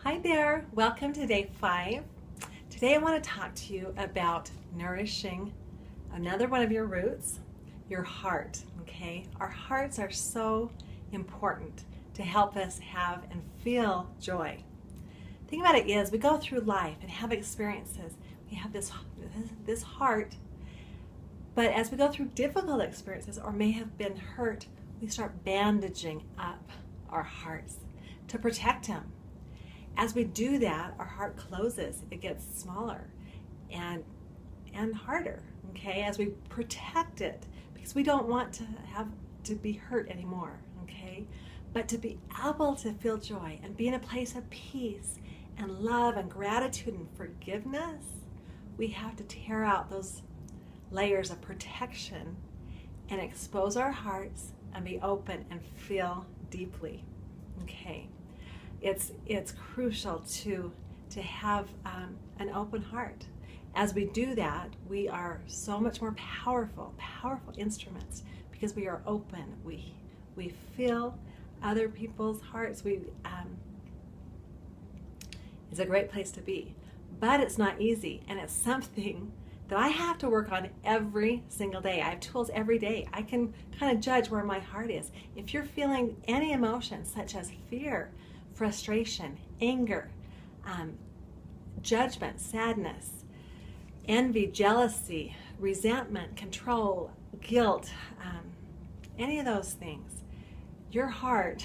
Hi there, welcome to day 5. Today I want to talk to you about nourishing another one of your roots, your heart, okay? Our hearts are so important to help us have and feel joy. The thing about it is we go through life and have experiences. We have this heart, but as we go through difficult experiences or may have been hurt, we start bandaging up our hearts to protect them. As we do that, our heart closes. It gets smaller and harder, okay, as we protect it, because we don't want to have to be hurt anymore, okay? But to be able to feel joy and be in a place of peace and love and gratitude and forgiveness, we have to tear out those layers of protection and expose our hearts and be open and feel deeply, okay? It's crucial to have an open heart. As we do that, we are so much more powerful instruments because we are open. We feel other people's hearts. It's a great place to be, but it's not easy, and it's something that I have to work on every single day. I have tools every day. I can kind of judge where my heart is. If you're feeling any emotions such as fear, frustration, anger, judgment, sadness, envy, jealousy, resentment, control, guilt, any of those things, your heart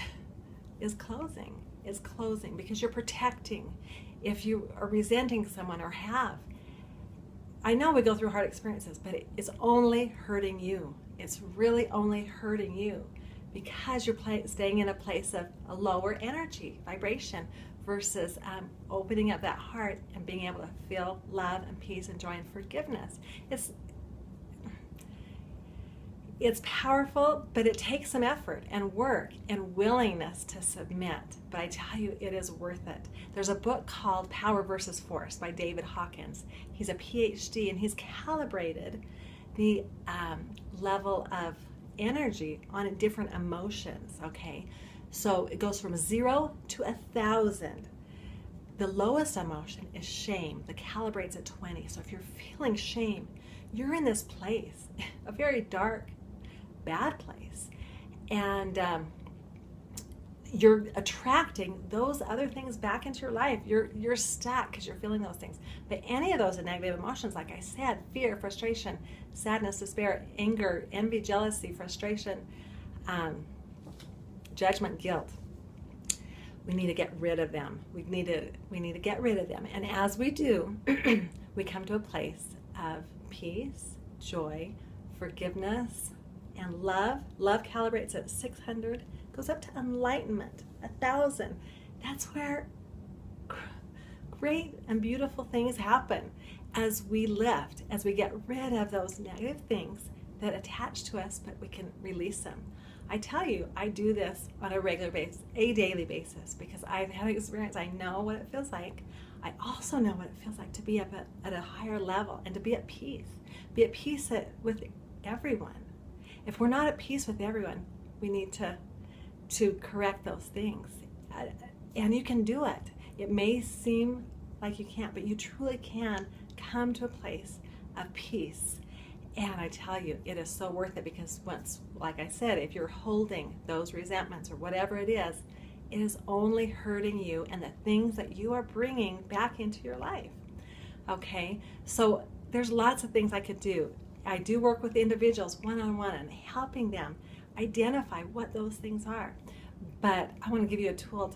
is closing. It's closing because you're protecting. If you are resenting someone or have, I know we go through hard experiences, but it's only hurting you. It's really only hurting you because you're staying in a place of a lower energy vibration versus opening up that heart and being able to feel love and peace and joy and forgiveness. It's powerful, but it takes some effort and work and willingness to submit. But I tell you, it is worth it. There's a book called Power versus Force by David Hawkins. He's a PhD and he's calibrated the level of energy on different emotions, okay? So it goes from 0 to 1,000. The lowest emotion is shame. The calibrate's at 20. So if you're feeling shame, you're in this place, a very dark, bad place. And you're attracting those other things back into your life. You're stuck because you're feeling those things. But any of those negative emotions, like I said, fear, frustration, sadness, despair, anger, envy, jealousy, frustration, judgment, guilt, we need to get rid of them. We need to get rid of them. And as we do, we come to a place of peace, joy, forgiveness, and love. Love calibrates at 600, goes up to enlightenment, 1,000. That's where great and beautiful things happen as we lift, as we get rid of those negative things that attach to us, but we can release them. I tell you, I do this on a regular basis, a daily basis, because I've had experience. I know what it feels like. I also know what it feels like to be up at a higher level and to be at peace. Be at peace with everyone. If we're not at peace with everyone, we need to correct those things. And you can do it. It may seem like you can't, but you truly can come to a place of peace. And I tell you, it is so worth it, because once, like I said, if you're holding those resentments or whatever it is only hurting you and the things that you are bringing back into your life. Okay, so there's lots of things I could do. I do work with individuals one-on-one and helping them identify what those things are. But I want to give you a tool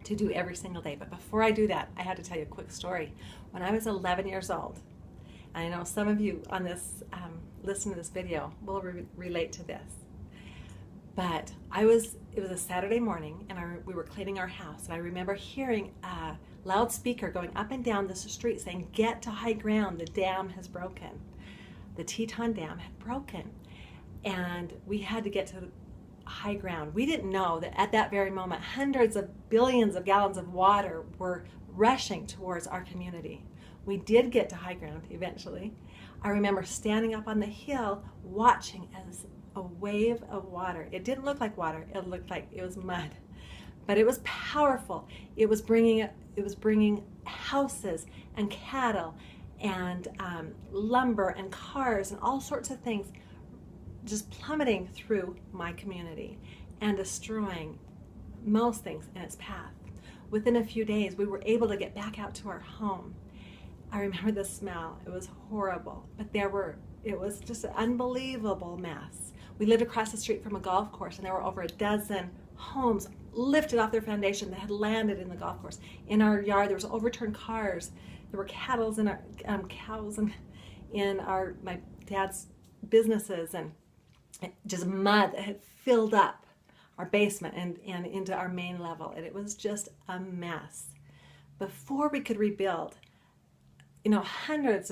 to do every single day. But before I do that, I had to tell you a quick story. When I was 11 years old, I know some of you on this, listen to this video, will relate to this. But it was a Saturday morning, and we were cleaning our house, and I remember hearing a loudspeaker going up and down this street saying, "Get to high ground, the dam has broken." The Teton Dam had broken, and we had to get to high ground. We didn't know that at that very moment, hundreds of billions of gallons of water were rushing towards our community. We did get to high ground eventually. I remember standing up on the hill watching as a wave of water. It didn't look like water. It looked like it was mud. but it was powerful. It was bringing houses and cattle and lumber and cars and all sorts of things just plummeting through my community and destroying most things in its path. Within a few days, we were able to get back out to our home. I remember the smell. It was horrible, but it was just an unbelievable mess. We lived across the street from a golf course, and there were over a dozen homes lifted off their foundation that had landed in the golf course. In our yard, there was overturned cars. There were cows in my dad's businesses, and just mud that had filled up our basement and into our main level, and it was just a mess. Before we could rebuild, hundreds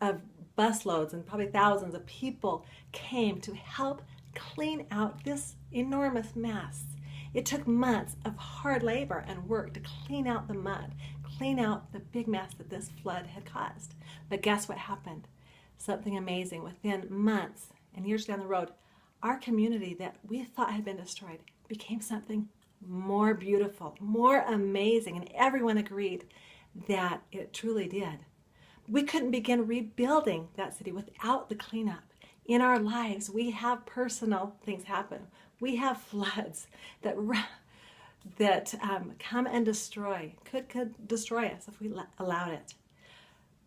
of busloads and probably thousands of people came to help clean out this enormous mess. It took months of hard labor and work to clean out the mud, clean out the big mess that this flood had caused. But guess what happened? Something amazing. Within months and years down the road, our community that we thought had been destroyed became something more beautiful, more amazing, and everyone agreed that it truly did. We couldn't begin rebuilding that city without the cleanup. In our lives, we have personal things happen. We have floods that come and could destroy us if we allowed it.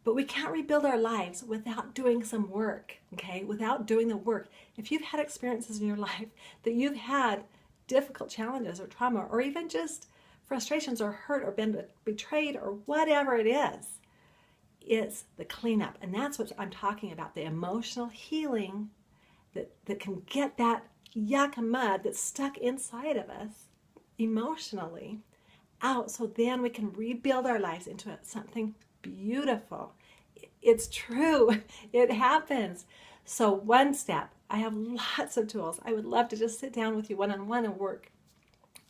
But we can't rebuild our lives without doing some work, okay? Without doing the work. If you've had experiences in your life that you've had difficult challenges or trauma or even just frustrations or hurt or been betrayed or whatever it is, it's the cleanup. And that's what I'm talking about, the emotional healing that can get that yuck mud that's stuck inside of us emotionally out, so then we can rebuild our lives into something beautiful. It's true. It happens. So one step, I have lots of tools. I would love to just sit down with you one-on-one and work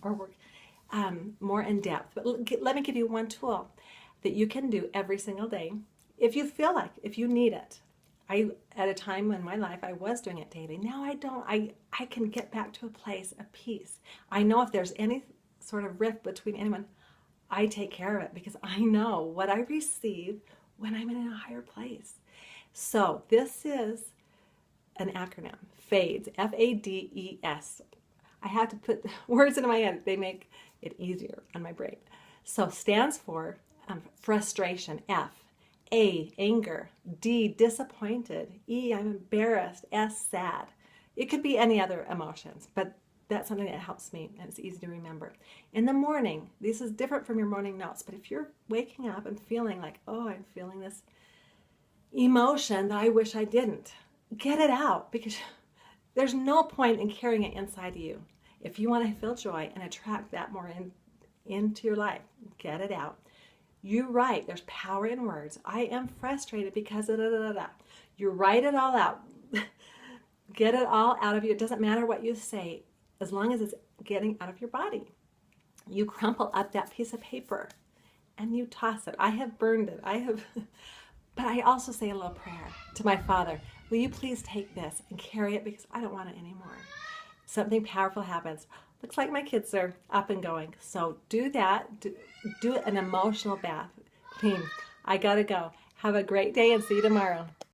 more in depth. But let me give you one tool that you can do every single day if you feel like, if you need it. At a time in my life, I was doing it daily. Now I don't. I can get back to a place of peace. I know if there's any sort of rift between anyone, I take care of it because I know what I receive when I'm in a higher place. So this is an acronym, FADES, F-A-D-E-S. I have to put words into my head. They make it easier on my brain. So stands for frustration, F. A, anger. D, disappointed. E, I'm embarrassed. S, sad. It could be any other emotions, but that's something that helps me and it's easy to remember. In the morning, this is different from your morning notes, but if you're waking up and feeling like, oh, I'm feeling this emotion that I wish I didn't, get it out, because there's no point in carrying it inside you. If you want to feel joy and attract that more into your life, get it out. You write. There's power in words. I am frustrated because of da. You write it all out. Get it all out of you. It doesn't matter what you say, as long as it's getting out of your body. You crumple up that piece of paper and you toss it. I have burned it. But I also say a little prayer to my Father. Will you please take this and carry it, because I don't want it anymore. Something powerful happens. Looks like my kids are up and going. So do that. Do an emotional bath. Clean. I gotta go. Have a great day and see you tomorrow.